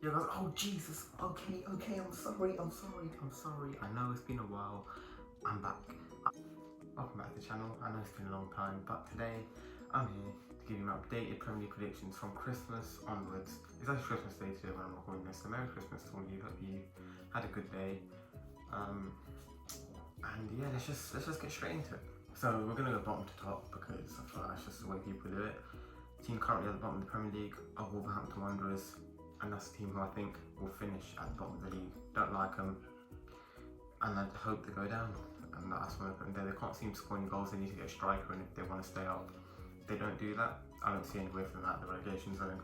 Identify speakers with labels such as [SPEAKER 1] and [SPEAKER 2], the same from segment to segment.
[SPEAKER 1] Yeah, guys. Oh Jesus. Okay, okay. I'm sorry. I'm sorry. I'm sorry. I know it's been a while. I'm back. Welcome back to the channel. I know it's been a long time, but today I'm here to give you my updated Premier League predictions from Christmas onwards. It's actually Christmas Day today when I'm recording this, so Merry Christmas to all of you. Hope you had a good day. And yeah, let's just get straight into it. So we're gonna go bottom to top because I feel like that's just the way people do it. The team currently at the bottom of the Premier League are Wolverhampton Wanderers, and that's the team who I think will finish at the bottom of the league. Don't like them, and I hope they go down. And that's why I put them there. They can't seem to score any goals. They need to get a striker, and if they want to stay up, they don't do that. I don't see any way from that in the relegation zone.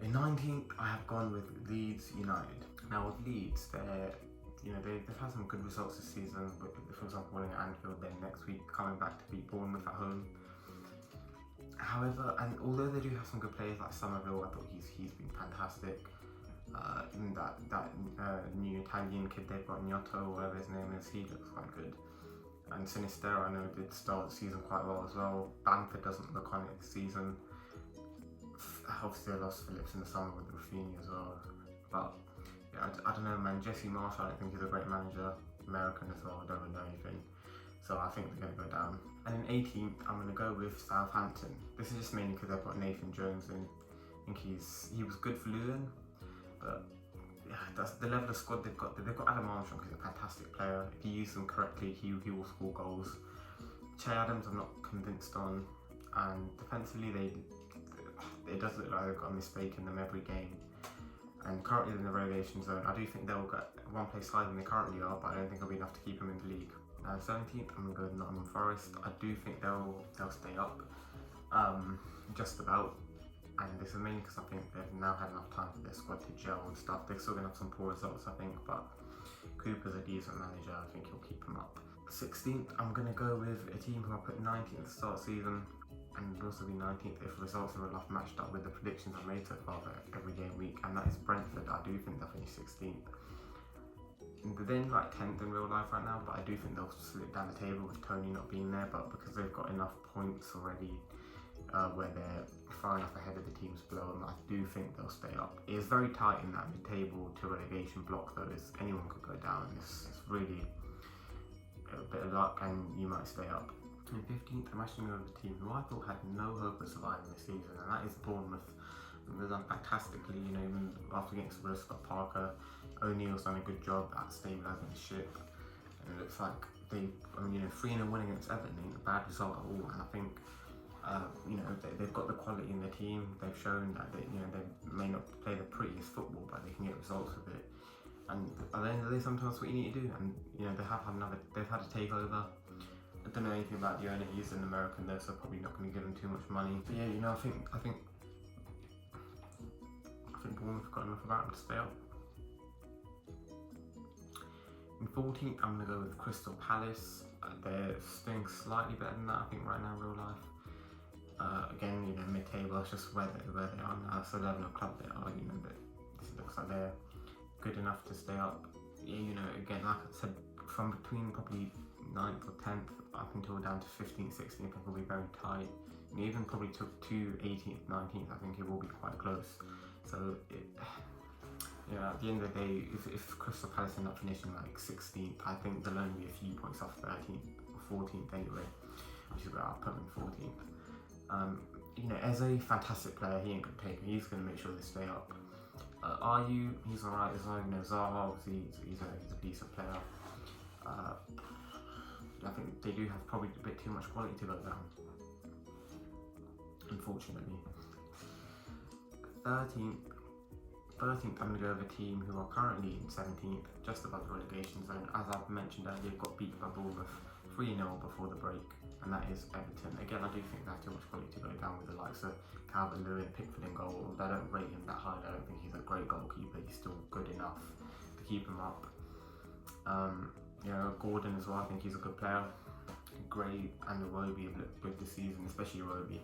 [SPEAKER 1] In 19th, I have gone with Leeds United. Now with Leeds, they've had some good results this season. For example, winning at Anfield, then next week coming back to beat Bournemouth at home. However, and although they do have some good players like Somerville, I thought he's been fantastic. And that new Italian kid they've got, Gnotto, whatever his name is, he looks quite good. And Sinistero, I know, did start the season quite well as well. Bamford doesn't look on it this season. Obviously, I lost Phillips in the summer with Rafinha as well. But yeah, I don't know, man. Jesse Marsh, I don't think he's a great manager. American as well, I don't really know anything. So I think they're going to go down. And in 18th, I'm going to go with Southampton. This is just mainly because they've got Nathan Jones in. I think he was good for Luton, but yeah, that's the level of squad they've got. They've got Adam Armstrong, who's a fantastic player. If you use them correctly, he will score goals. Che Adams, I'm not convinced on, and defensively, it does look like they've got a mistake in them every game. And currently in the relegation zone, I do think they'll get one place higher than they currently are, but I don't think it'll be enough to keep them in the league. 17th, I'm going to go with Nottingham Forest. I do think they'll stay up, just about. And this is mainly because I think they've now had enough time for their squad to gel and stuff. They're still going to have some poor results, I think, but Cooper's a decent manager. I think he'll keep them up. 16th, I'm going to go with a team who I put 19th to start season, and would also be 19th if results in real life matched up with the predictions I made so far for every game week, and that is Brentford. I do think they'll finish 16th. They're in like 10th in real life right now, but I do think they'll slip down the table with Tony not being there, but because they've got enough points already where they're far enough ahead of the teams below them, I do think they'll stay up. It is very tight in that mid-table to relegation block though. Anyone could go down. It's really a bit of luck and you might stay up. In 15th, I'm actually going to go with a team who I thought had no hope of surviving this season, and that is Bournemouth. They've done fantastically, even after getting Spurs, Scott Parker. O'Neill's done a good job at stabilising the ship, and it looks like 3-0 winning against Everton ain't a bad result at all. And I think they've got the quality in their team. They've shown that they may not play the prettiest football, but they can get results with it. And at the end of the day, sometimes that's what you need to do. And they've had a takeover. I don't know anything about the owner. He's an American though, so probably not going to give him too much money. But yeah, I think Bournemouth got enough about them to stay up. In 14th, I'm going to go with Crystal Palace. They're staying slightly better than that, I think, right now in real life. Again, mid-table, it's just where they are now. So the level of club they are, this looks like they're good enough to stay up. Yeah, again, like I said, from between probably 9th or 10th up until down to 15th, 16th, I think will be very tight. And even probably to 18th, 19th, I think it will be quite close. So, at the end of the day, if Crystal Palace end up finishing like 16th, I think they'll only be a few points off 13th or 14th anyway, which is where I'll put them in 14th. As a fantastic player, he ain't going to take it. He's going to make sure they stay up. He's alright as well. Zaha, obviously, he's a decent player. I think they do have probably a bit too much quality to go down, unfortunately. 13th, I'm going to go with a team who are currently in 17th, just above the relegation zone. As I've mentioned earlier, got beat by Bournemouth 3-0 before the break, and that is Everton. Again, I do think they have too much quality to go down with the likes of Calvert-Lewin, Pickford in goal. I don't rate him that high. I don't think he's a great goalkeeper. He's still good enough to keep him up. Gordon as well, I think he's a good player. Gray and Iwobi have looked good this season, especially Iwobi.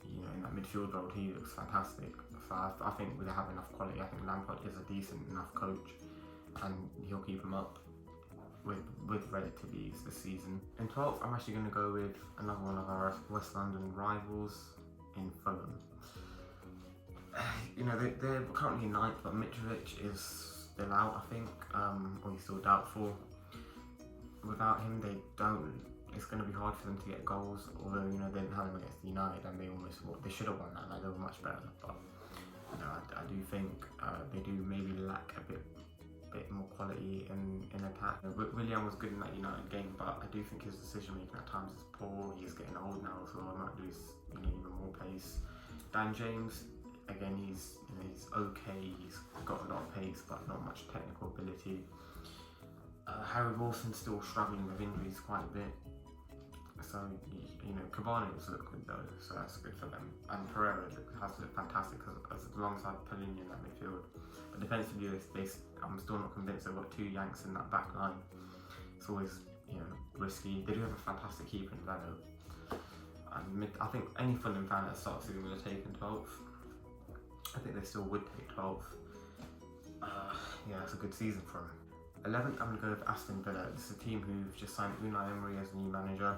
[SPEAKER 1] In that midfield role, he looks fantastic. So I think they have enough quality. I think Lampard is a decent enough coach, and he'll keep him up with relative ease this season. In 12th, I'm actually going to go with another one of our West London rivals in Fulham. they're currently ninth, but Mitrovic is still out, I think, or he's still doubtful. Without him, they don't. It's going to be hard for them to get goals. Although they didn't have him against United, and they should have won that. Like, they were much better, but I do think they do maybe lack a bit more quality in attack. Willian was good in that United game, but I do think his decision making at times is poor. He's getting old now, so I might lose even more pace. Dan James, again, he's okay. He's got a lot of pace, but not much technical ability. Harry Wilson's still struggling with injuries quite a bit. So, Cabanas look good though, so that's good for them. And Pereira has looked fantastic alongside Paulinho in that midfield. But defensively, I'm still not convinced they've got two Yanks in that back line. It's always, risky. They do have a fantastic keeper in Leno. And I think any Fulham fan that starts season would have taken 12th. I think they still would take 12th. It's a good season for them. 11th, I'm going to go with Aston Villa. This is a team who've just signed Unai Emery as new manager.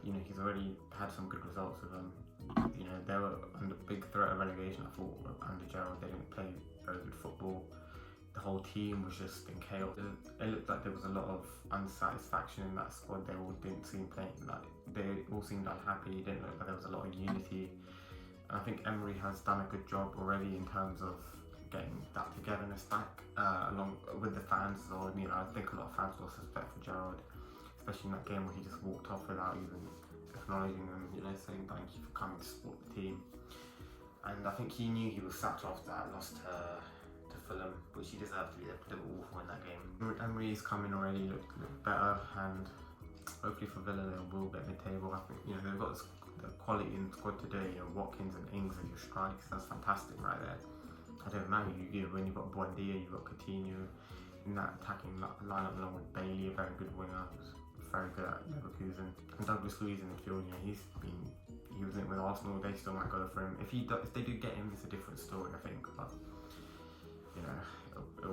[SPEAKER 1] He's already had some good results with them. They were under big threat of relegation. I thought under Gerrard they didn't play very good football. The whole team was just in chaos. It looked like there was a lot of unsatisfaction in that squad. They all didn't seem playing they all seemed unhappy. It didn't look like there was a lot of unity. And I think Emery has done a good job already in terms of getting that togetherness back, along with the fans as well. I think a lot of fans lost respect for Gerrard, especially in that game where he just walked off without even acknowledging them, saying thank you for coming to support the team. And I think he knew he was sacked after that loss to Fulham, which he deserved to be. They were awful in that game. Emery's coming already, look better, and hopefully for Villa they will get mid-table. I think they've got the quality in the squad today. Watkins and Ings as your strikes, that's fantastic right there. I don't know, when you've got Buendia, you've got Coutinho in that attacking lineup along with Bailey, a very good winger, who's very good at Leverkusen. And Douglas Luiz in midfield, he was in it with Arsenal, they still might go for him. If they do get him, it's a different story, I think. But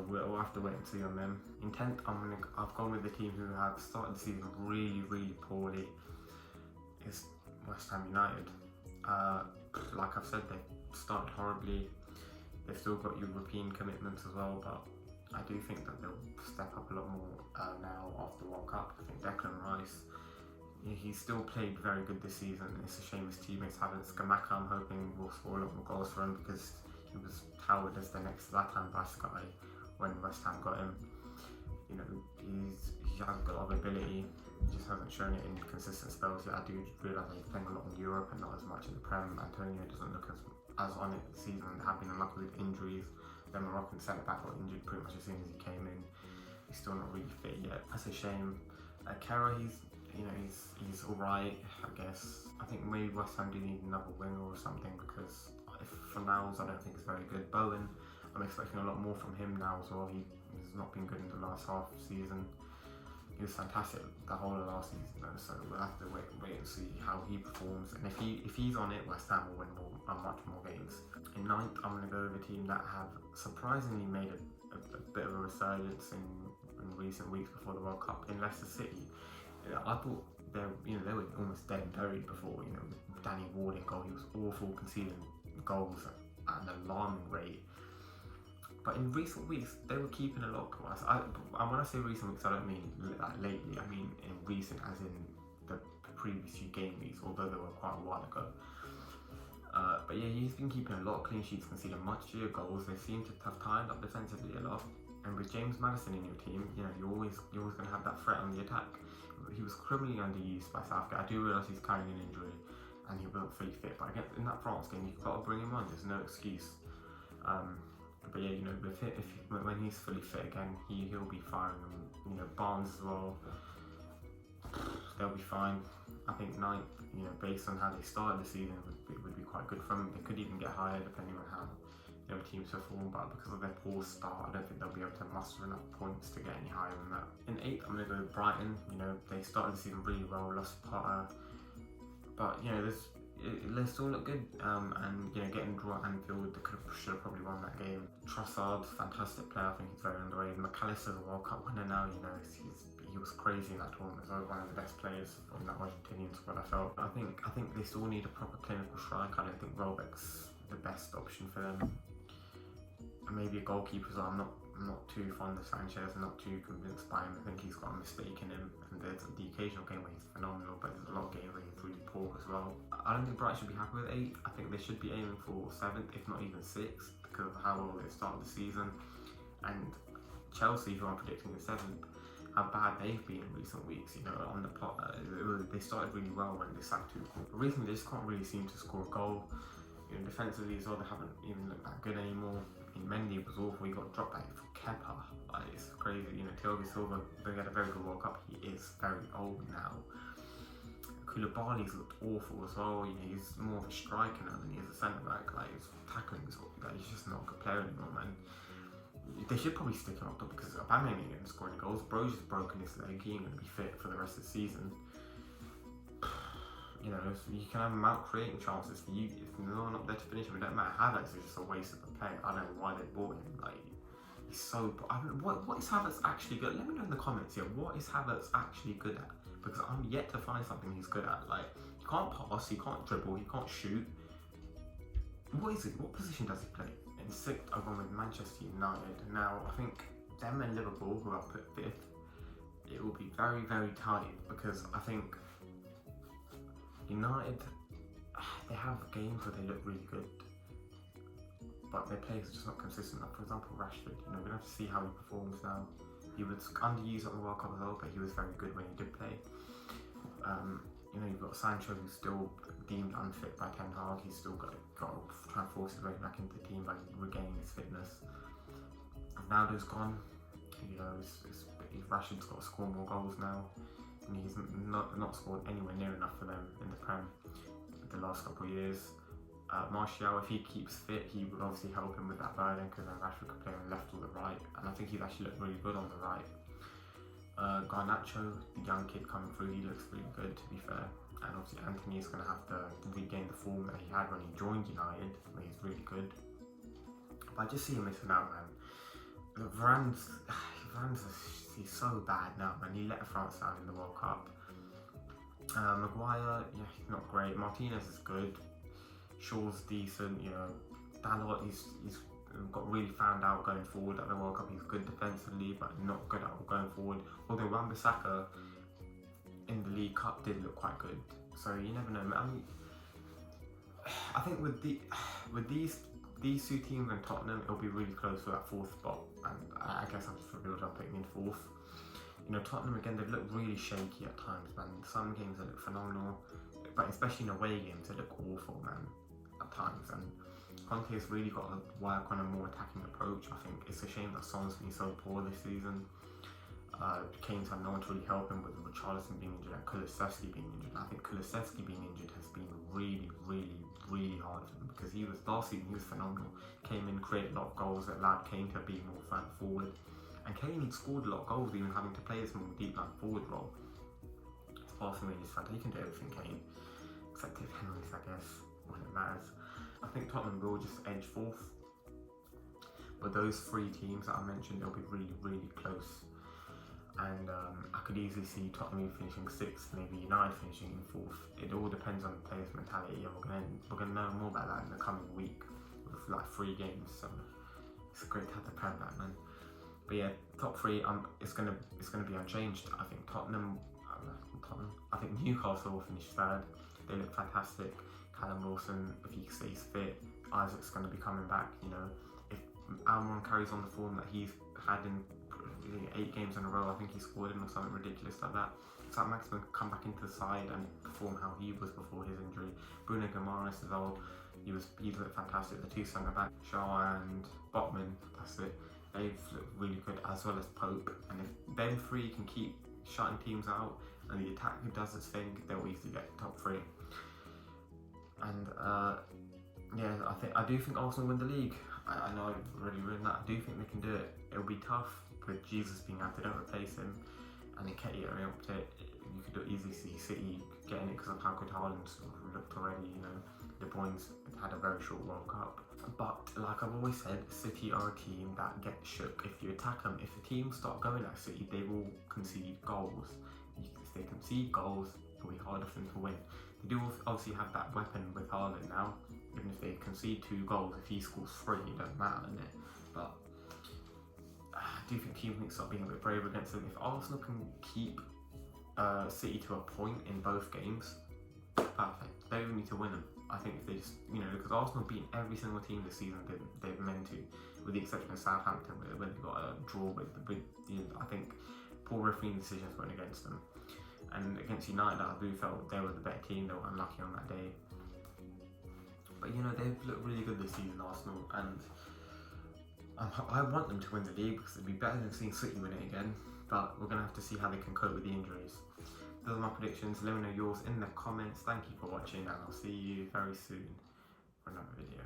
[SPEAKER 1] we'll have to wait and see on them. In 10th, I've gone with the team who have started the season really, really poorly. It's West Ham United. Like I've said, they started horribly. They've still got European commitments as well, but I do think that they'll step up a lot more now after the World Cup. I think Declan Rice, he's still played very good this season. It's a shame his teammates haven't. Scamacca, I'm hoping, will score a lot more goals for him because he was touted as the next Zlatan Vice guy when West Ham got him. He has got a lot of ability, he just hasn't shown it in consistent spells yet. I do realise he's playing a lot in Europe and not as much in the Prem. Antonio doesn't look as on it this season. They have been unlucky with injuries. The Moroccan centre back got injured pretty much as soon as he came in. He's still not really fit yet. That's a shame. Kera, he's alright, I guess. I think maybe West Ham do need another winger or something because for Niles I don't think it's very good. Bowen, I'm expecting a lot more from him now as well. He's not been good in the last half of the season. He was fantastic the whole of last season though, so we'll have to wait and see how he performs. And if he's on it, West Ham will win much more games. In 9th, I'm going to go with a team that have surprisingly made a bit of a resurgence in recent weeks before the World Cup in Leicester City. I thought they were almost dead and buried before. Danny Ward in goal, he was awful, conceding goals at an alarming rate. But in recent weeks, they were keeping a lot of us. And when I say recent weeks, I don't mean like lately. I mean in recent, as in the previous few game weeks, although they were quite a while ago. But yeah, he's been keeping a lot of clean sheets, conceding much fewer goals. They seem to have tied up defensively a lot. And with James Maddison in your team, you're always going to have that threat on the attack. He was criminally underused by Southgate. I do realise he's carrying an injury and he wasn't fully fit. But again, in that France game, you've got to bring him on. There's no excuse. But yeah, when he's fully fit again, he'll be firing them. Barnes as well, they'll be fine. I think 9th, based on how they started the season, would be quite good for them. They could even get higher depending on how teams perform, but because of their poor start, I don't think they'll be able to muster enough points to get any higher than that. In 8th, I'm going to go with Brighton. They started the season really well, lost Potter, but they still look good, and getting a draw at Anfield, they should have probably won that game. Trossard, fantastic player, I think he's very underrated. McAllister's a World Cup winner now, he was crazy in that tournament, so one of the best players from that Argentinian squad, I felt. I think they still need a proper clinical strike. I don't think Welbeck's the best option for them. And maybe a goalkeeper as well. I'm not too fond of Sanchez. I'm not too convinced by him. I think he's got a mistake in him. And there's the occasional game where he's phenomenal, but there's a lot of games where he's really poor as well. I don't think Brighton should be happy with 8th. I think they should be aiming for 7th, if not even 6th, because of how well they started the season. And Chelsea, who I'm predicting in 7th, how bad they've been in recent weeks. You know, on the plot, they started really well when they sacked Tuchel. But recently, they just can't really seem to score a goal. You know, defensively as well, they haven't even looked that good anymore. I mean, Mendy was awful. He got dropped back for Kepa. Like, it's crazy. You know, Thiago Silva, they had a very good World Cup. He is very old now. Koulibaly's looked awful as well. You know, he's more of a striker now than he is a centre back. Like, his tackling is like, he's just not a good player anymore, man. They should probably stick him up top because Aubameyang ain't going to score any goals. Bro's just broken his leg. He ain't going to be fit for the rest of the season. You know, so you can have him out creating chances for you. If no one up there to finish him, it don't matter. Havertz is just a waste of a player. I don't know why they bought him. Like, he's so. I don't know, what is Havertz actually good? Let me know in the comments here. What is Havertz actually good at? Because I'm yet to find something he's good at. Like, he can't pass, he can't dribble, he can't shoot. What is it? What position does he play? In 6th, I've gone with Manchester United. Now, I think them and Liverpool, who I put 5th, it will be very, very tight because I think United, they have games where they look really good, but their players are just not consistent. Like, for example, Rashford, you know, we're going to have to see how he performs now. He was underused at the World Cup as well, but he was very good when he did play. You know, you've got Sancho, who's still deemed unfit by Ten Hag. He's still got to try and force his way back into the team by regaining his fitness. Ronaldo's gone. You know, Rashford's got to score more goals now. And he's not scored anywhere near enough for them in the Prem the last couple of years. Martial, if he keeps fit, he would obviously help him with that burden because then Rashford could play on the left or the right. And I think he's actually looked really good on the right. Garnacho, the young kid coming through, he looks really good, to be fair. And obviously Anthony is going to have to regain the form that he had when he joined United, where he's really good. But I just see him missing out, man. Varane's he's so bad now, man. He let France down in the World Cup. Maguire, yeah, he's not great. Martinez is good. Shaw's decent, you know. Dalot, he's got really found out going forward at the World Cup. He's good defensively, but not good at going forward. Although Wan-Bissaka in the League Cup did look quite good. So you never know. I mean, I think with these two teams and Tottenham, it'll be really close for that 4th spot. And I guess I'm just revealed I'm picking in 4th. You know, Tottenham again, they've looked really shaky at times, man. Some games they look phenomenal, but especially in away games, they look awful, man, at times. And Conte has really got to work on a more attacking approach. I think it's a shame that Son's been so poor this season. Kane's had no one to really help him with Richarlison being injured and Kulusevski being injured. I think Kulusevski being injured has been really, really, really hard for him because last season he was phenomenal. Came in, created a lot of goals that allowed Kane to be more further forward. And Kane had scored a lot of goals even having to play this more deep line forward role. His passing range is fantastic. He can do everything, Kane, except his penalties, I guess, when it matters. I think Tottenham will just edge 4th. But those 3 teams that I mentioned, they'll be really, really close. And I could easily see Tottenham finishing 6th, maybe United finishing in 4th. It all depends on the players' mentality, and we're gonna know more about that in the coming week with like 3 games. So it's great to have the Prem back, man. But yeah, top 3, it's gonna be unchanged. I think Tottenham. I think Newcastle will finish 3rd. They look fantastic. Callum Wilson, if he stays fit, Isaac's going to be coming back. You know, if Almiron carries on the form that he's had in 8 games in a row, I think he scored in or something ridiculous like that. Saint Maximin can come back into the side and perform how he was before his injury. Bruno Guimaraes as well, he looked fantastic. The 2 centre back, Shaw and Botman, that's it. They've looked really good, as well as Pope. And if them 3 can keep shutting teams out and the attack does its thing, they'll easily get top 3. And yeah, I do think Arsenal win the league. I know I've already written that. I do think they can do it. It'll be tough with Jesus being out. They don't replace him, and Nketiah up to it. You could easily see City getting it because of how good Haaland looked already. You know, De Bruyne's had a very short World Cup. But like I've always said, City are a team that get shook if you attack them. If the teams start going at City, they will concede goals. If they concede goals, it'll be harder for them to win. They do obviously have that weapon with Haaland now, Even if they concede 2 goals, if he scores 3, it doesn't matter, doesn't it? But I do think teams need to start being a bit brave against them. If Arsenal can keep City to a point in both games, perfect. They don't even need to win them. I think if they just, because Arsenal beat every single team this season they've meant to, with the exception of Southampton, where they got a draw with I think poor refereeing decisions went against them. And against United, I do felt they were the better team. They were unlucky on that day. But they've looked really good this season, Arsenal, and I want them to win the league because it'd be better than seeing City win it again. But we're gonna have to see how they can cope with the injuries. Those are my predictions. Let me know yours in the comments. Thank you for watching, and I'll see you very soon for another video.